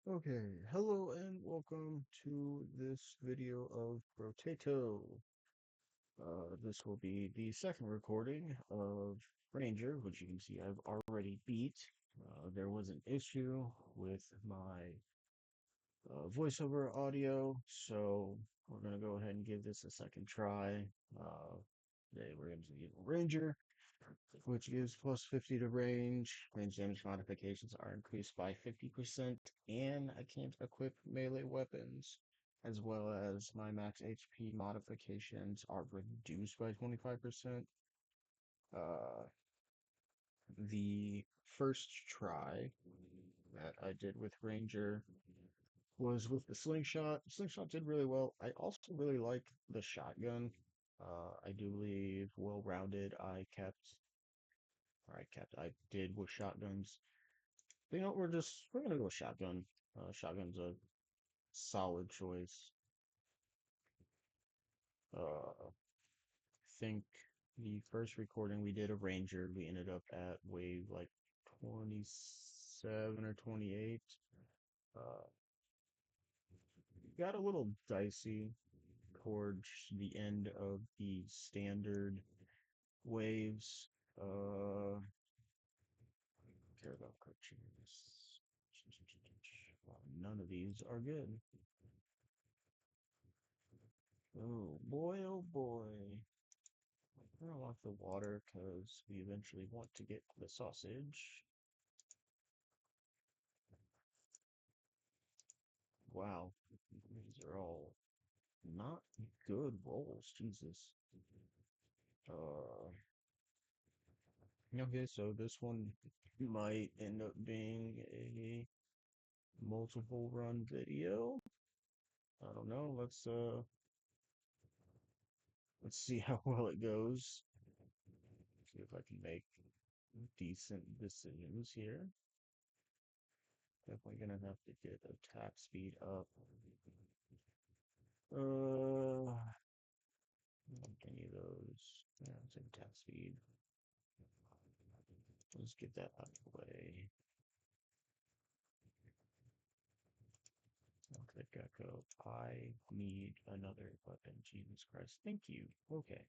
Okay, hello and welcome to this video of Brotato. This will be the second recording of Ranger, which you can see I've already beat. There was an issue with my voiceover audio, so we're going to go ahead and give this a second try. Today we're going to be Ranger, which gives plus 50 to range damage modifications are increased by 50%, and I can't equip melee weapons, as well as my max HP modifications are reduced by 25%. Uh, the first try that I did with Ranger was with the slingshot. Slingshot did really well. I also really like the shotgun. I do believe well-rounded. I did with shotguns. You know, we're gonna go with shotgun. Shotgun's a solid choice. I think the first recording we did of Ranger, we ended up at wave like 27 or 28. Uh, got a little dicey towards the end of the standard waves. Care about cartoons. None of these are good. Oh boy, oh boy. I don't want the water because we eventually want to get the sausage. Wow, these are all not good rolls. Jesus. Uh, okay, so this one might end up being a multiple run video. I don't know. Let's see how well it goes. See if I can make decent decisions here. Definitely gonna have to get attack speed up. Any of those. Yeah, it's attack speed. Let's get that out of the way. Okay, Gecko. I need another weapon. Jesus Christ. Thank you. Okay.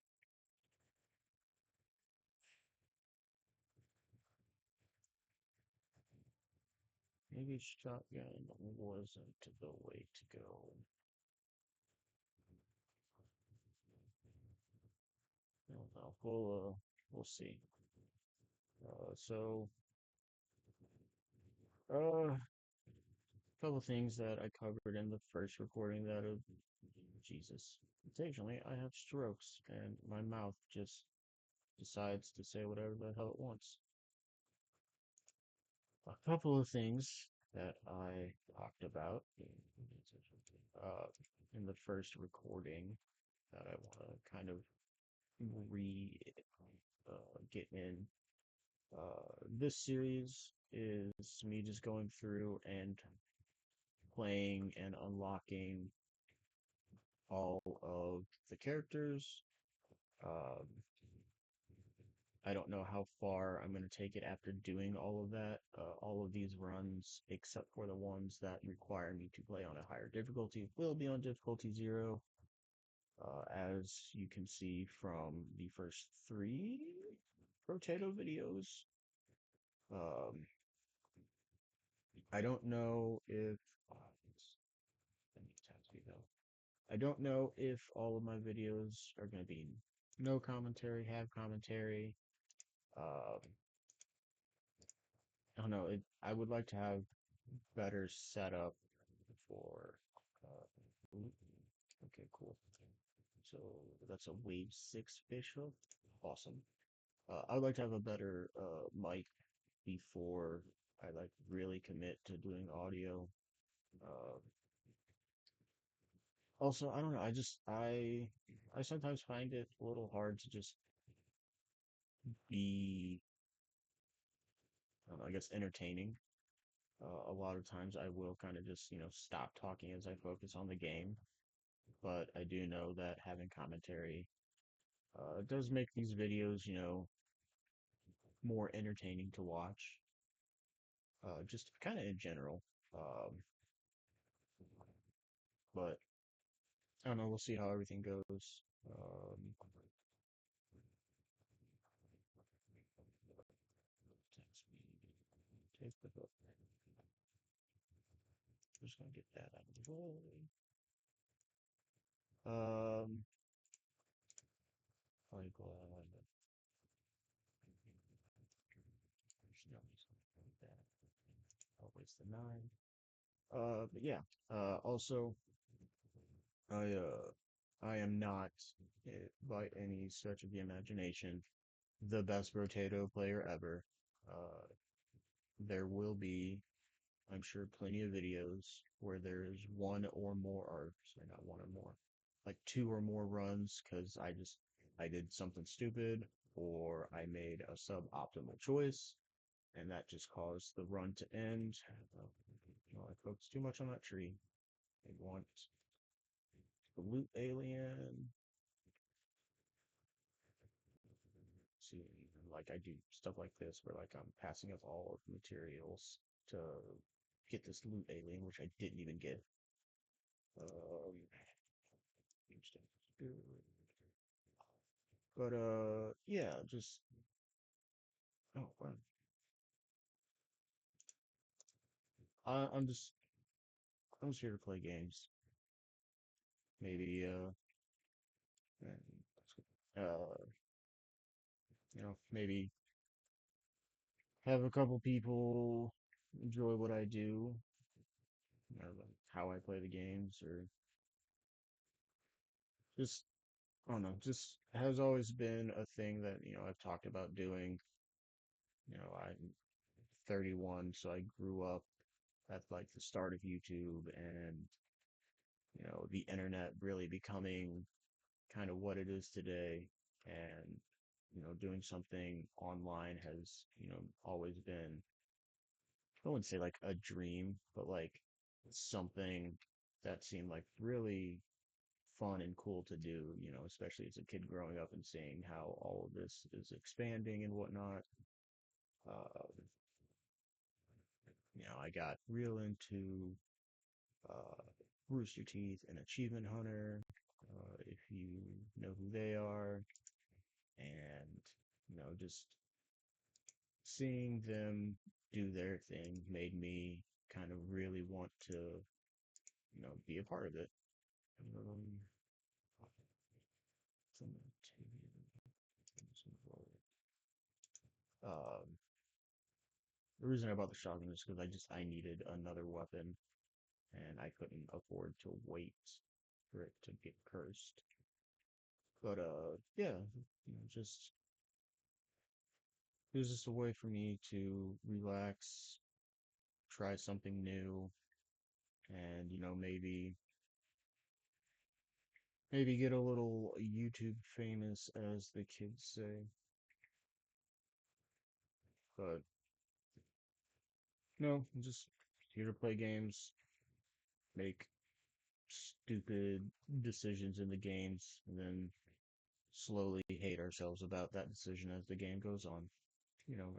Maybe shotgun wasn't the way to go. I don't know. We'll see. A couple things that I covered in the first recording that of Jesus. Occasionally I have strokes and my mouth just decides to say whatever the hell it wants. A couple of things that I talked about uh, in the first recording that I want to kind of re get in. This series is me just going through and playing and unlocking all of the characters. Um, I don't know how far I'm going to take it after doing all of that. All of these runs, except for the ones that require me to play on a higher difficulty, will be on difficulty 0. As you can see from the first 3 Brotato videos. Um, I don't know if I don't know if all of my videos are going to be no commentary, have commentary. Um, I don't know. I would like to have better setup for. Ooh, okay, cool. So that's a wave 6 bishop. Awesome. I would like to have a better mic before I like really commit to doing audio. Uh, Also, I don't know. I sometimes find it a little hard to just be, I don't know, I guess entertaining. A lot of times I will kind of just, stop talking as I focus on the game. But I do know that having commentary does make these videos, more entertaining to watch. Just kind of in general. Um, But I don't know. We'll see how everything goes. Text me. Take the book. Just gonna get that out of the way. Like, like that. Always the nine. But yeah. Also, I uh, I am not, by any stretch of the imagination, the best Brotato player ever. Uh, there will be, I'm sure, plenty of videos where there is one or more, or sorry, not one or more, like two or more runs because I did something stupid or I made a suboptimal choice and that just caused the run to end. I focused too much on that tree. I want the loot alien. See, like I do stuff like this where like I'm passing up all of the materials to get this loot alien, which I didn't even get. Um, but yeah, just oh, wow. I'm just I'm just here to play games. Maybe uh maybe have a couple people enjoy what I do, like how I play the games, or just I don't know, just has always been a thing that, I've talked about doing. I'm 31, so I grew up at like the start of YouTube and, the internet really becoming kind of what it is today. And, doing something online has, always been, I wouldn't say like a dream, but like something that seemed like really fun and cool to do, especially as a kid growing up and seeing how all of this is expanding and whatnot. Uh, I got real into uh, Rooster Teeth and Achievement Hunter, if you know who they are, and just seeing them do their thing made me kind of really want to, be a part of it. Um, um, the reason I bought the shotgun is because I needed another weapon and I couldn't afford to wait for it to get cursed. But yeah, just it was just a way for me to relax, try something new, and maybe get a little YouTube famous, as the kids say. But no, I'm just here to play games, make stupid decisions in the games, and then slowly hate ourselves about that decision as the game goes on.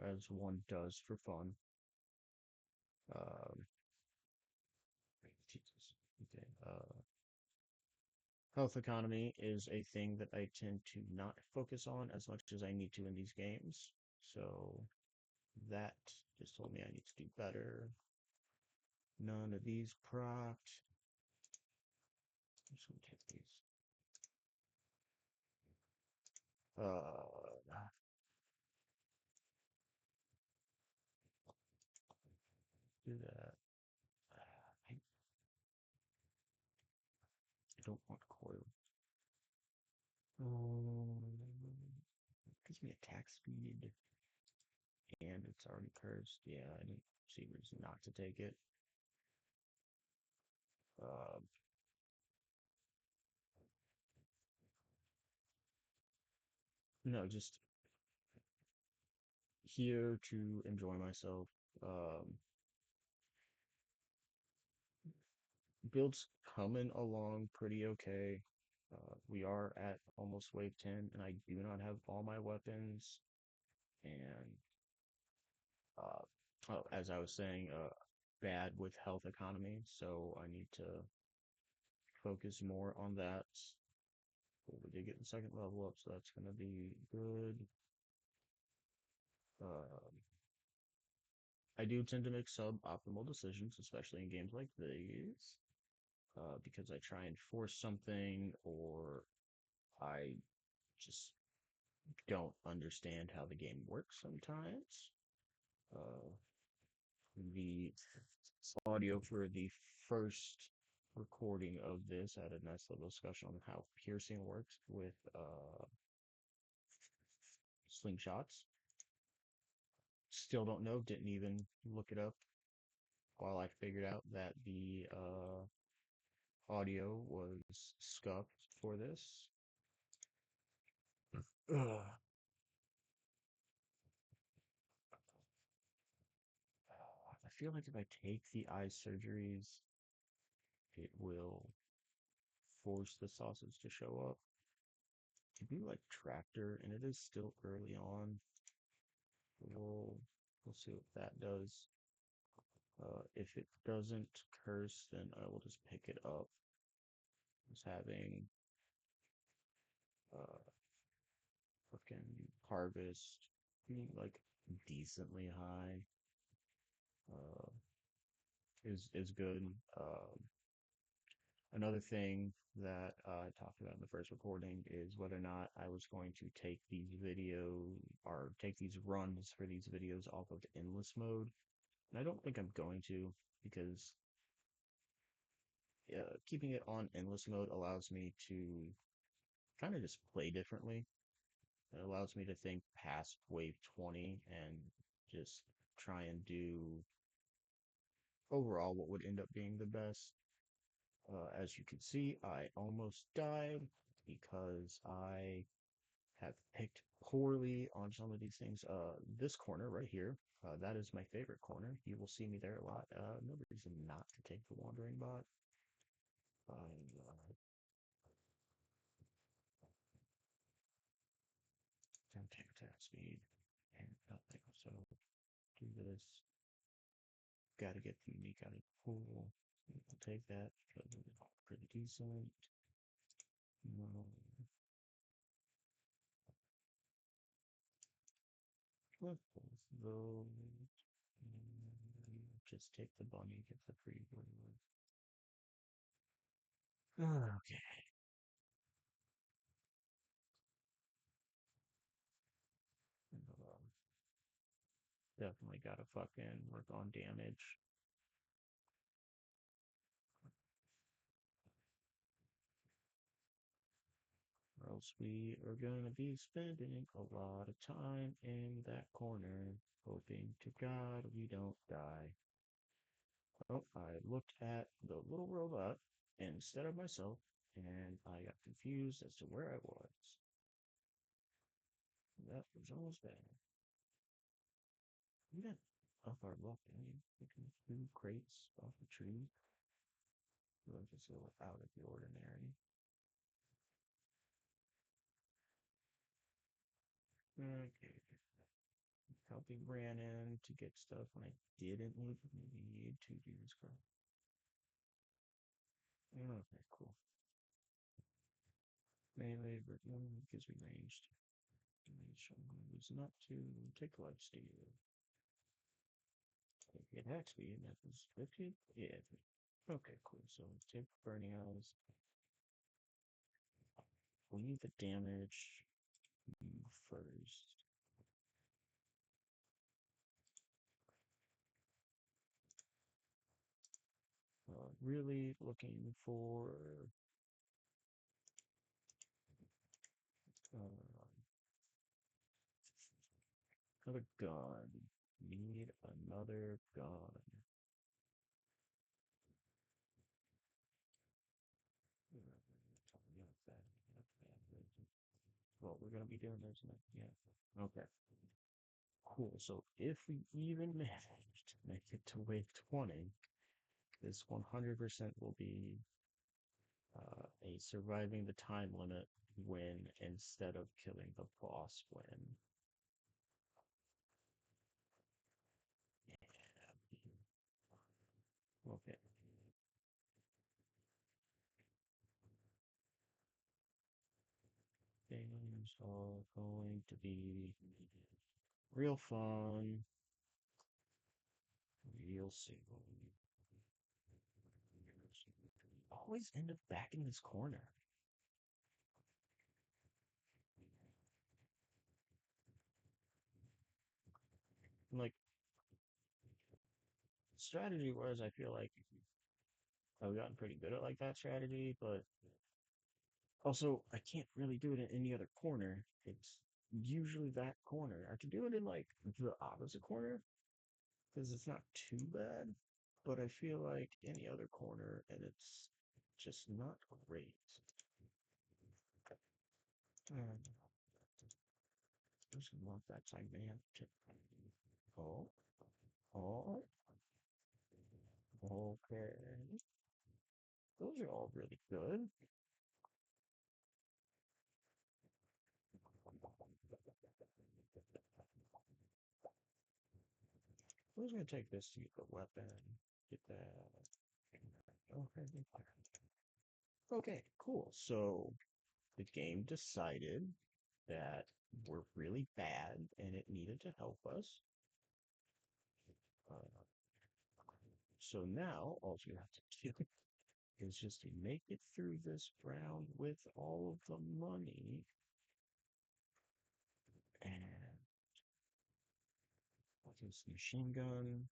As one does for fun. Um, Jesus. Okay. Health economy is a thing that I tend to not focus on as much as I need to in these games. So that just told me I need to do better. None of these procs. I'm just gonna take these. Do that. I don't want coil. Gives me attack speed, and it's already cursed. Yeah, I don't see reason not to take it. Uh, no, just here to enjoy myself. Um, Build's coming along pretty okay. We are at almost wave 10, and I do not have all my weapons. And oh, as I was saying, bad with health economy, so I need to focus more on that. But we did get the second level up, so that's gonna be good. Um, I do tend to make suboptimal decisions, especially in games like these, because I try and force something or I just don't understand how the game works sometimes. Uh, the audio for the first recording of this had a nice little discussion on how piercing works with slingshots. Still don't know, didn't even look it up while I figured out that the audio was scuffed for this. Ugh. I feel like if I take the eye surgeries, it will force the sausage to show up. To be like tractor, and it is still early on. We'll see what that does. If it doesn't curse, then I will just pick it up. It's having uh fucking harvest being like decently high uh is good. Another thing that I talked about in the first recording is whether or not I was going to take these videos or take these runs for these videos off of endless mode. And I don't think I'm going to because keeping it on endless mode allows me to kind of just play differently. It allows me to think past wave 20 and just try and do overall what would end up being the best. As you can see, I almost died because I have picked poorly on some of these things. This corner right here, that is my favorite corner. You will see me there a lot. No reason not to take the Wandering Bot. I don't take attack speed and nothing. So do this. Got to get the unique out of the pool. I'll take that because it's pretty decent. Um, with both those, just take the bunny, get the free blue. Okay. Definitely gotta fucking work on damage. Or else we are gonna be spending a lot of time in that corner, hoping to God we don't die. Oh, I looked at the little robot instead of myself, and I got confused as to where I was. That was almost bad. We got up our luck, I mean, we can do crates off the tree. We'll just go out of the ordinary. Okay. Helping ran in to get stuff when I didn't need to do this crap. Okay, cool. Melee, but gives me ranged. Range, I'm going to use not to take light steal. Take attack speed, that was 50? Yeah. Okay, cool. So take burning eyes. We need the damage first. Really looking for uh, another gun. Need another gun. Well, we're gonna be doing this next. Yeah. Okay. Cool. So if we even manage to make it to wave 20, this 100% will be a surviving the time limit win instead of killing the boss win. Yeah. Okay. is all going to be real fun, real soon. Always end up back in this corner. Like, strategy wise, I feel like I've gotten pretty good at like that strategy, but also I can't really do it in any other corner. It's usually that corner. I can do it in like the opposite corner because it's not too bad, but I feel like any other corner and it's just not great. Um, just want that gigantic. Oh, oh, okay. Those are all really good. Who's gonna take this to get the weapon? Get that. Okay. Okay, cool. So the game decided that we're really bad and it needed to help us. Uh, so now all you have to do is just to make it through this round with all of the money and what is machine gun,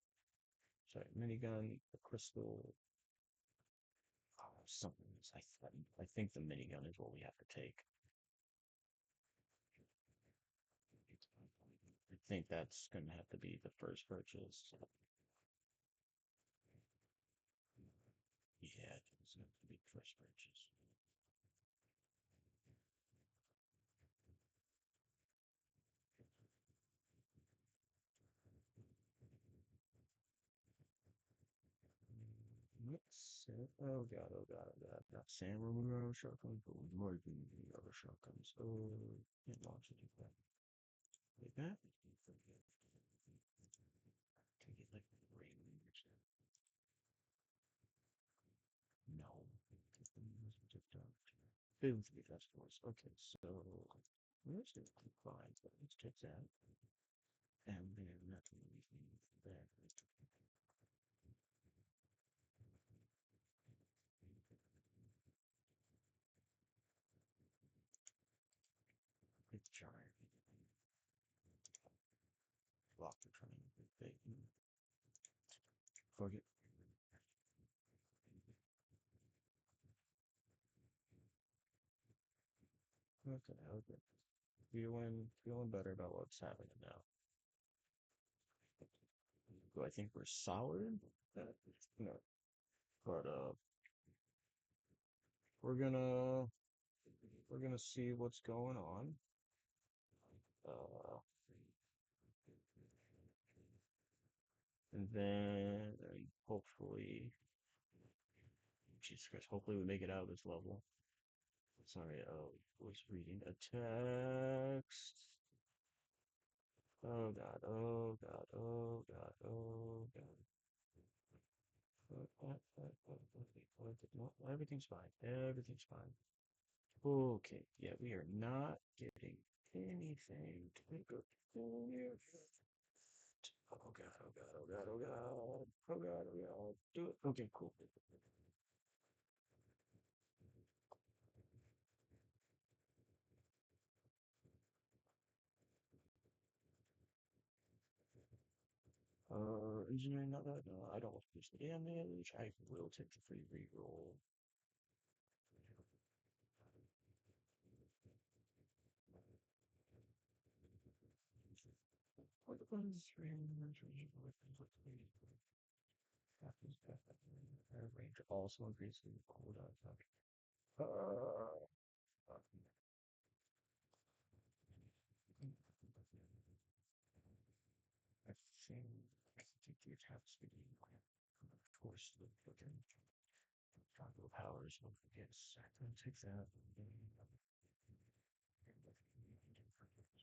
sorry, minigun, the crystal, something. I think the minigun is what we have to take. I think that's going to have to be the first purchase. Yeah, it's going to have to be the first purchase. Let's see. Oh god, oh god, oh god. Not Sam Romero shotguns, but we might be the other shotguns. Oh, can't launch it like that. Like that? Can I get like range? No. Just boom, three festivals. Okay, so let's do fine. So let's check that. And then that's what we need there. It's giant. Lock the train. Fuck it. Okay, okay. Feeling better about what's happening now. Do I think we're solid? Uh, No. But we're gonna we're gonna see what's going on. Uh, and then hopefully, Jesus Christ, hopefully we make it out of this level. Sorry, was reading a text. Oh god, oh god, oh god, oh god. No, everything's fine. Everything's fine. Okay, yeah, we are not getting anything to go here. Oh god, oh god, oh god, oh god, oh god, oh god. Do it. Okay, cool. Engineering, not that. No, I don't want to use the damage. I will take the free reroll. What the fuck is range also increases the cooldown time. Uh, I think the attack speed force the fucking Brotato powers. Yes, I can take that.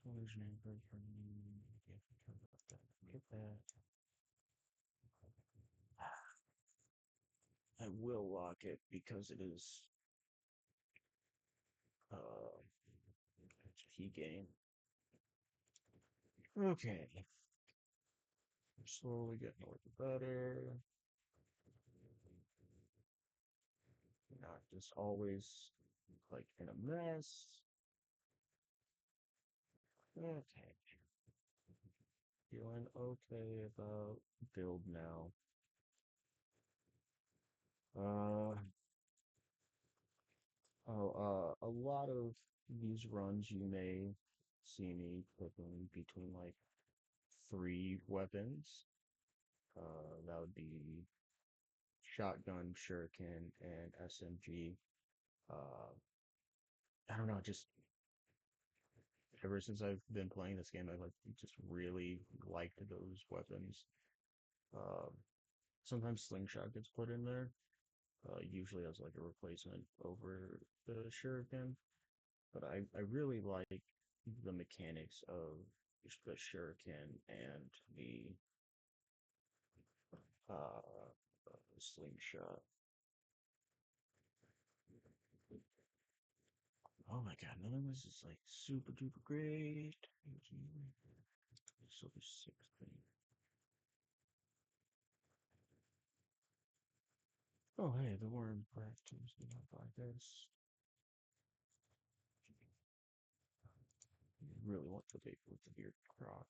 Solution for me. Get that. I will lock it because it is uh PvP game. Okay, we're slowly getting a little better. Not just always like in a mess. Okay, feeling okay about build now. Uh, a lot of these runs you may see me picking between like three weapons. That would be shotgun, shuriken, and SMG. Uh, I don't know, just ever since I've been playing this game, I like just really liked those weapons. Uh, Sometimes slingshot gets put in there, usually as like a replacement over the shuriken. But I really like the mechanics of the shuriken and the slingshot. Oh my god, none of this is like super duper great. Silver 60. Oh hey, the worm practice. You know, like this. You really want the big with the beard croc.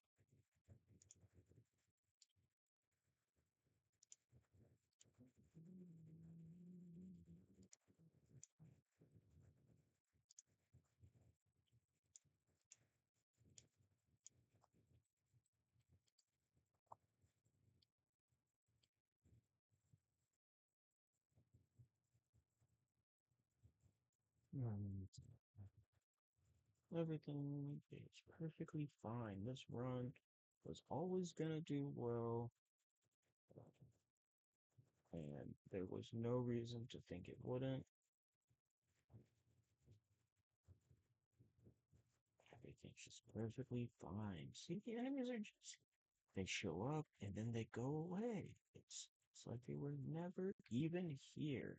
And everything is perfectly fine. This run was always gonna do well, and there was no reason to think it wouldn't. Everything's just perfectly fine. See, the enemies are just, they show up and then they go away. It's like they were never even here.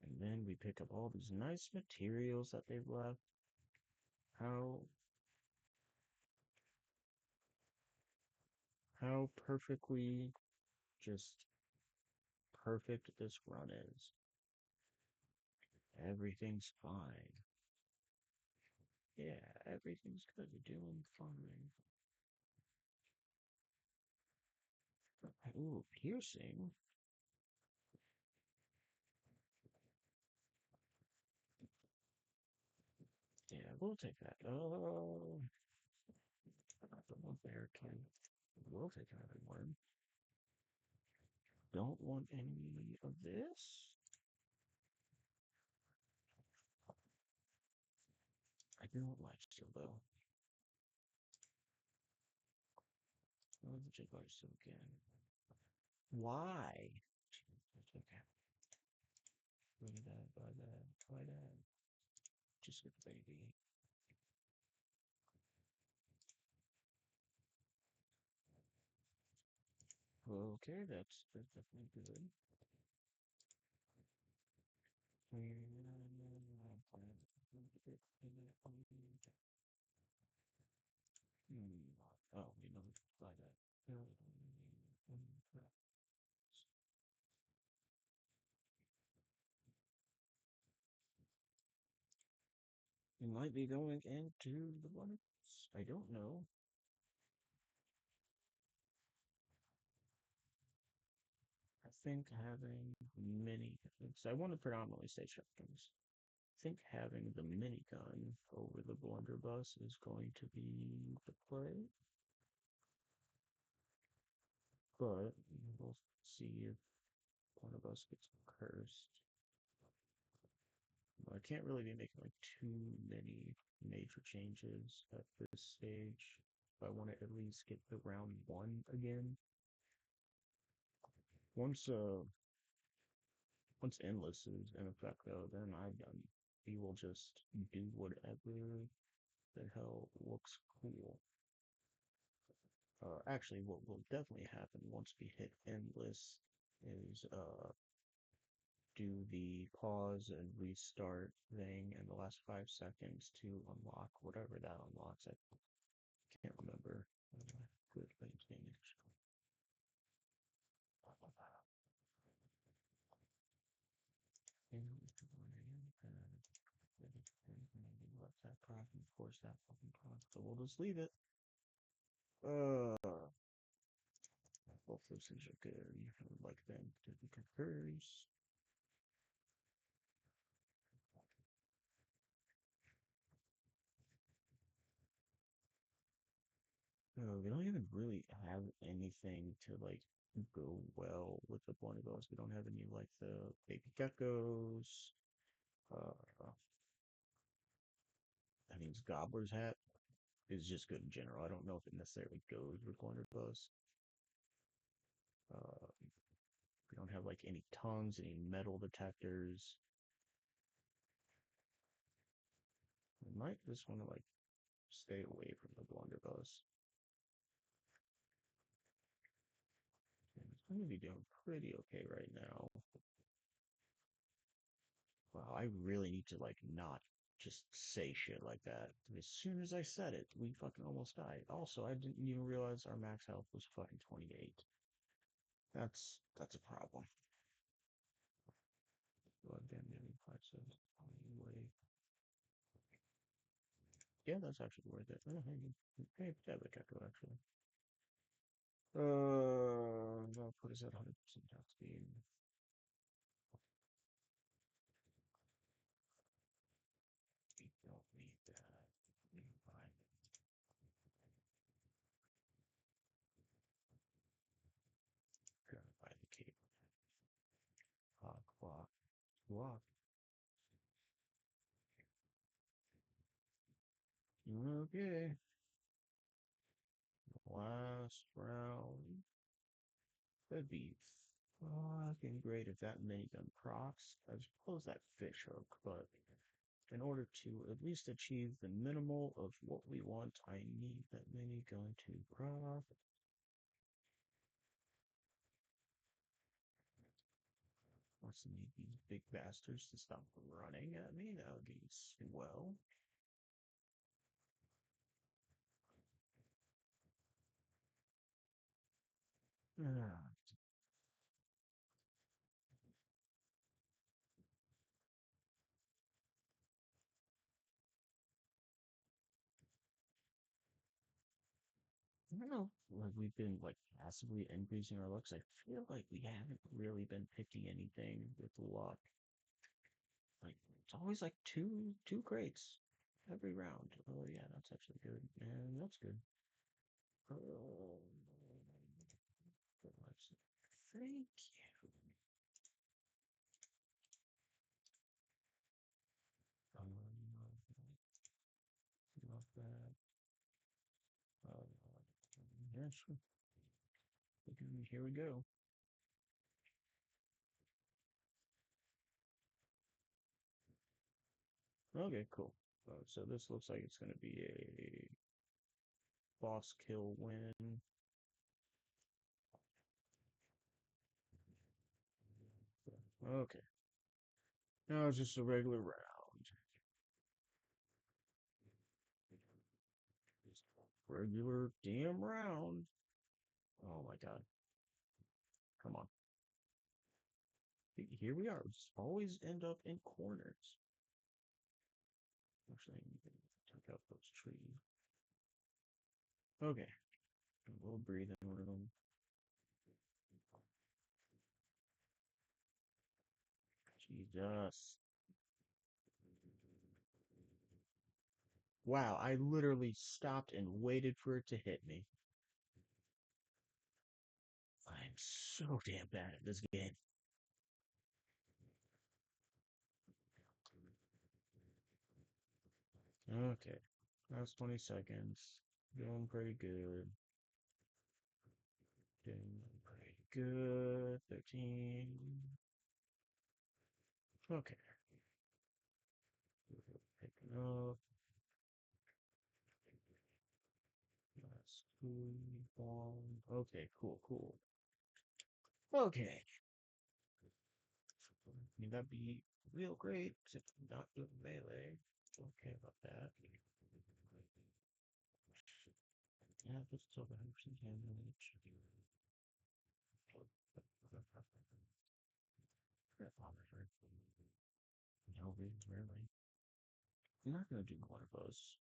And then we pick up all these nice materials that they've left. How how perfectly just perfect this run is. Everything's fine. Yeah, everything's good. Doing fine. Ooh, piercing. Yeah, we'll take that. Oh, the one bear can. We'll take another one. Don't want any of this. I do not like steel though. Oh, the Jaguar is so again. Why? Okay. Buy that, buy that, buy that. Just get the baby. Okay, that's definitely good. Hmm. Oh, we know buy that. We might be going into the ones. I don't know. I think having mini, because I want to predominantly say shotguns. I think having the minigun over the blunderbuss is going to be the play, but we'll see if one of us gets cursed. I can't really be making like too many major changes at this stage. If I want to at least get the round one again. Once once endless is in effect though, then he will just do whatever the hell looks cool. Actually, what will definitely happen once we hit endless is do the pause and restart thing in the last 5 seconds to unlock whatever that unlocks. I can't remember. Good thing. Let that profit force that fucking profit. So we'll just leave it. Both those things are good. I would like them to be concurs. We don't even really have anything to like go well with the one of those. We don't have any like the baby geckos. Uh, I mean, Gobbler's hat is just good in general. I don't know if it necessarily goes with one of those. Uh, we don't have like any tongues, any metal detectors. We might just want to like stay away from the blunderbuss. It's going to be doing pretty okay right now. Wow, I really need to like not just say shit like that. As soon as I said it, we fucking almost died. Also, I didn't even realize our max health was fucking 28. That's a problem. Blood damage 5 cents. Anyway, yeah, that's actually worth it. Hey, that would echo actually. I'll put us at 100% top speed. We don't need that. We can find it. Gotta find the cable. Clock, clock, clock. Okay. Last round. That'd be fucking great if that minigun procs as well as that fish hook, but in order to at least achieve the minimal of what we want, I need that minigun to proc. Also need these big bastards to stop running at me. That would be swell. Ah, I don't know. Like we've been like passively increasing our looks. I feel like we haven't really been picking anything with luck. Like it's always like two crates every round. Oh yeah, that's actually good. And that's good. Oh, thank you. Not bad. Yeah, sure. Here we go. Okay, cool. So this looks like it's going to be a boss kill win. Okay. Now it's just a regular round. Just regular damn round. Oh my god. Come on. Here we are. We just always end up in corners. Actually, I need to take out those trees. Okay. We'll breathe in one of them. Jesus. Wow, I literally stopped and waited for it to hit me. I'm so damn bad at this game. Okay. That's 20 seconds. Doing pretty good. Doing pretty good. 13. Okay. Picking up. That's cool. Okay, cool, cool. Okay. I mean, that'd be real great, except I'm not doing melee. Okay about that. Yeah, but still 100% damage. No, really. I'm not gonna do one of those.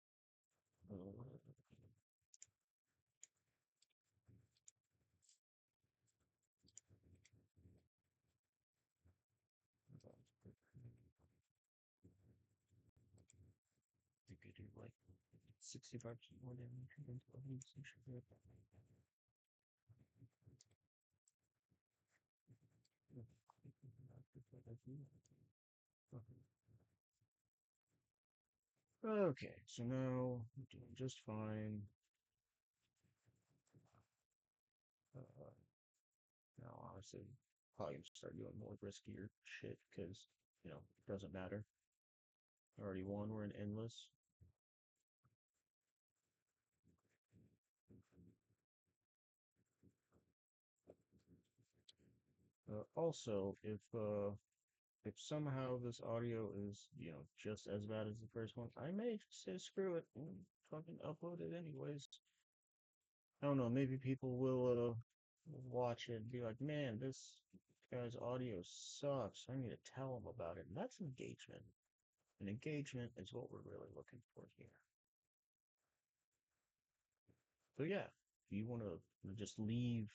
You could do like 65% more damage against enemies. You should be able to. Okay, so now we're doing just fine. Uh, Now, honestly, probably gonna start doing more riskier shit because, it doesn't matter. I already won, we're in endless. Also, if somehow this audio is, just as bad as the first one, I may just say screw it and fucking upload it anyways. I don't know, maybe people will watch it and be like, man, this guy's audio sucks. I need to tell him about it. And that's engagement. And engagement is what we're really looking for here. So yeah, if you want to just leave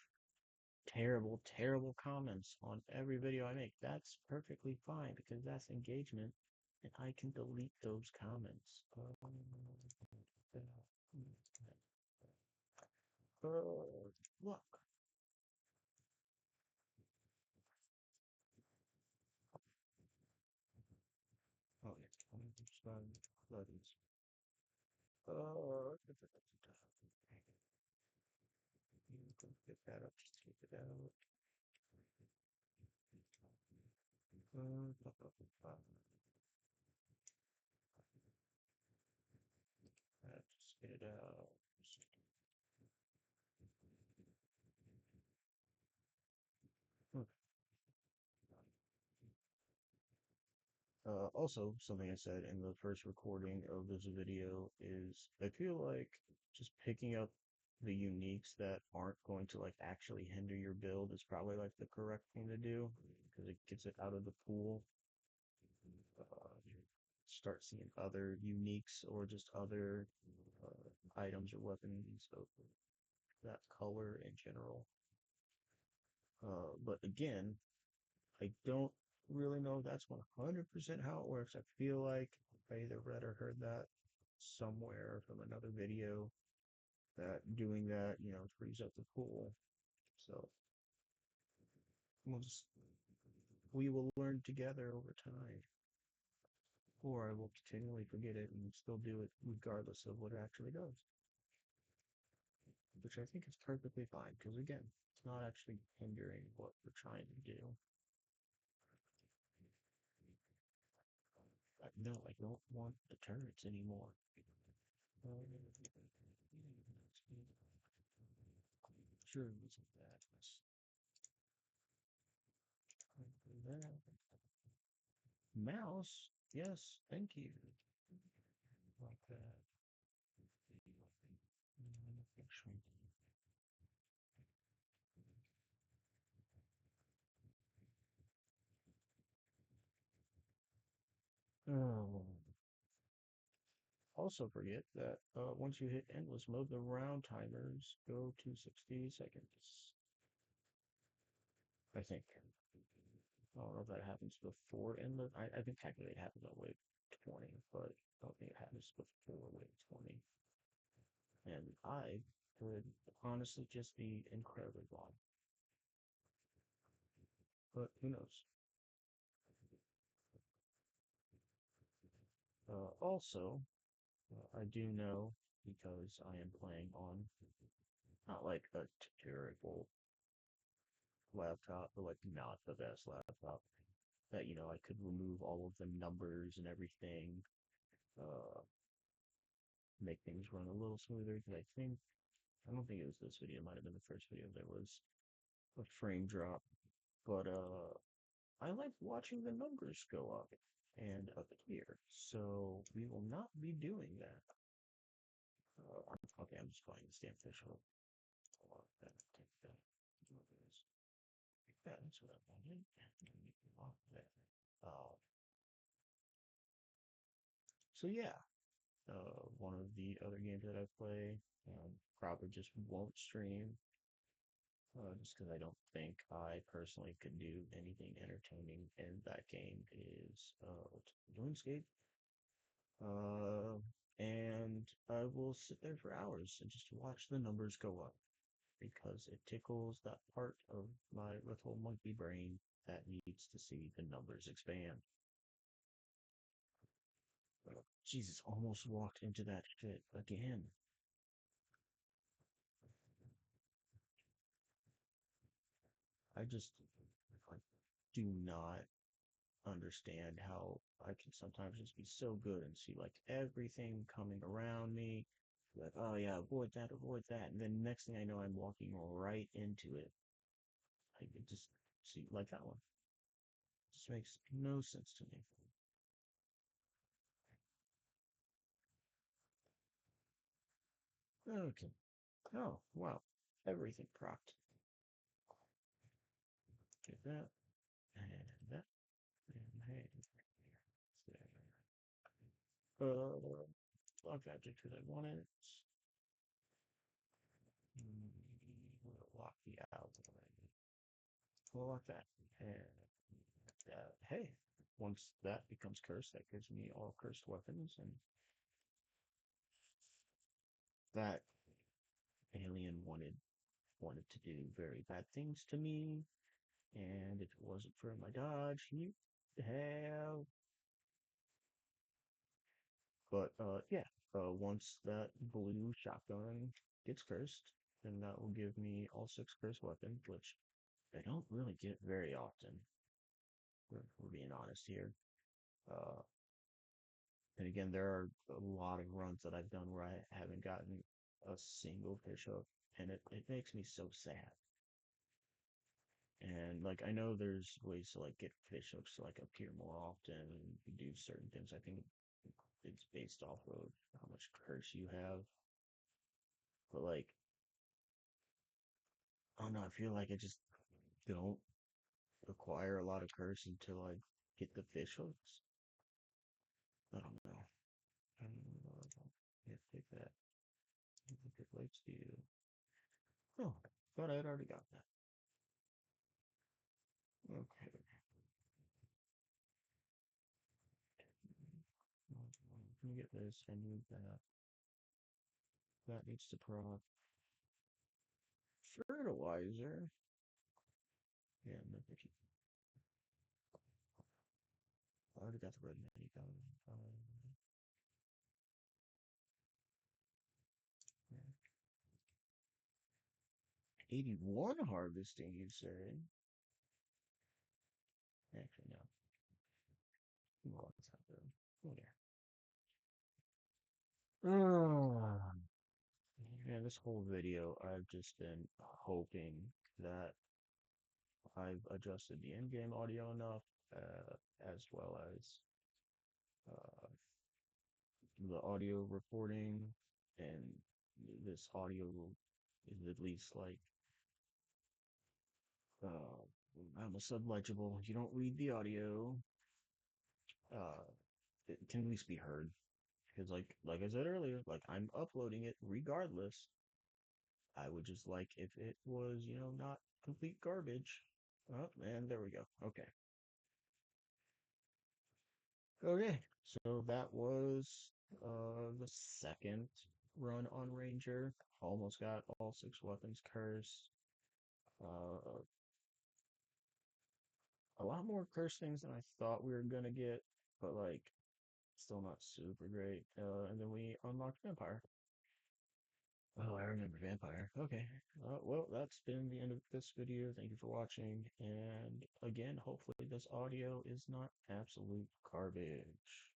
terrible, terrible comments on every video I make, that's perfectly fine because that's engagement, and I can delete those comments. Look. Oh, it's buttons. You can get that up, just take it out. Just get it out. Also, something I said in the first recording of this video is I feel like just picking up the uniques that aren't going to like actually hinder your build is probably like the correct thing to do because it gets it out of the pool. Uh, Start seeing other uniques or just other items or weapons of that color in general. But again, I don't really know if that's 100% how it works. I feel like I either read or heard that somewhere from another video that doing that, frees up the pool. So we will learn together over time, or I will continually forget it and still do it regardless of what it actually does, which I think is perfectly fine because again, it's not actually hindering what we're trying to do. No, I don't want the turrets anymore. Sure, wasn't that? Mouse? Yes, thank you. Like that. Oh. Also forget that once you hit endless mode, the round timers go to 60 seconds. I think. I don't know if that happens before endless. I think technically it happens on wave 20, but I don't think it happens before wave 20. And I could honestly just be incredibly wrong. But who knows? Also, I do know because I am playing on not like a terrible laptop, but like not the best laptop. That I could remove all of the numbers and everything, uh, make things run a little smoother. Because I don't think it was this video. It might have been the first video. There was a frame drop, but I like watching the numbers go up and appear. So we will not be doing that. Okay, I'm just playing the stamp fish. Hold on, take that. Do this. Take that. That's what I wanted. And then we can lock that. Uh, so yeah, one of the other games that I play, probably just won't stream, just because I don't think I personally could do anything entertaining in that game is RuneScape. Uh, and I will sit there for hours and just watch the numbers go up because it tickles that part of my little monkey brain that needs to see the numbers expand. Jesus, almost walked into that shit again. I just like do not understand how I can sometimes just be so good and see like everything coming around me. Like, oh yeah, avoid that. And then next thing I know, I'm walking right into it. I could just see like that one. Just makes no sense to me. Okay. Oh, wow. Everything propped. Get that. And that. And hey. Lock that just because I want it. Lock the out. We'll lock that. And hey, once that becomes cursed, that gives me all cursed weapons, and that alien wanted to do very bad things to me, and if it wasn't for my dodge, he would have. But yeah, once that blue shotgun gets cursed, then that will give me all six cursed weapons, which I don't really get very often. We're being honest here. Uh, And again, there are a lot of runs that I've done where I haven't gotten a single fish hook, and it makes me so sad. And like I know there's ways to like get fish hooks to like appear more often and you do certain things. I think it's based off of how much curse you have. But like I don't know, I feel like I just don't acquire a lot of curse until I get the fish hooks. I don't know. I don't know. Yeah, take that. I think it likes you. Oh, thought I had already got that. Okay. Let me get this. I need that. That needs to prop. Fertilizer. Yeah, no, thank you. I already got the red mini gun. 81 harvesting, you say? Actually, no. Well, it's not good. Oh, yeah. Oh, man, this whole video, I've just been hoping that I've adjusted the in-game audio enough, as well as uh, the audio recording, and this audio is at least like almost sublegible. You don't read the audio, uh, it can at least be heard. Because like I said earlier, like I'm uploading it regardless. I would just like if it was, not complete garbage. Oh, and there we go. Okay. Okay. So that was the second run on Ranger. Almost got all six weapons cursed. Uh, a lot more cursed things than I thought we were gonna get, but like still not super great. And then we unlocked Vampire. Oh, I remember Vampire. Okay. Well, that's been the end of this video. Thank you for watching. And again, hopefully this audio is not absolute garbage.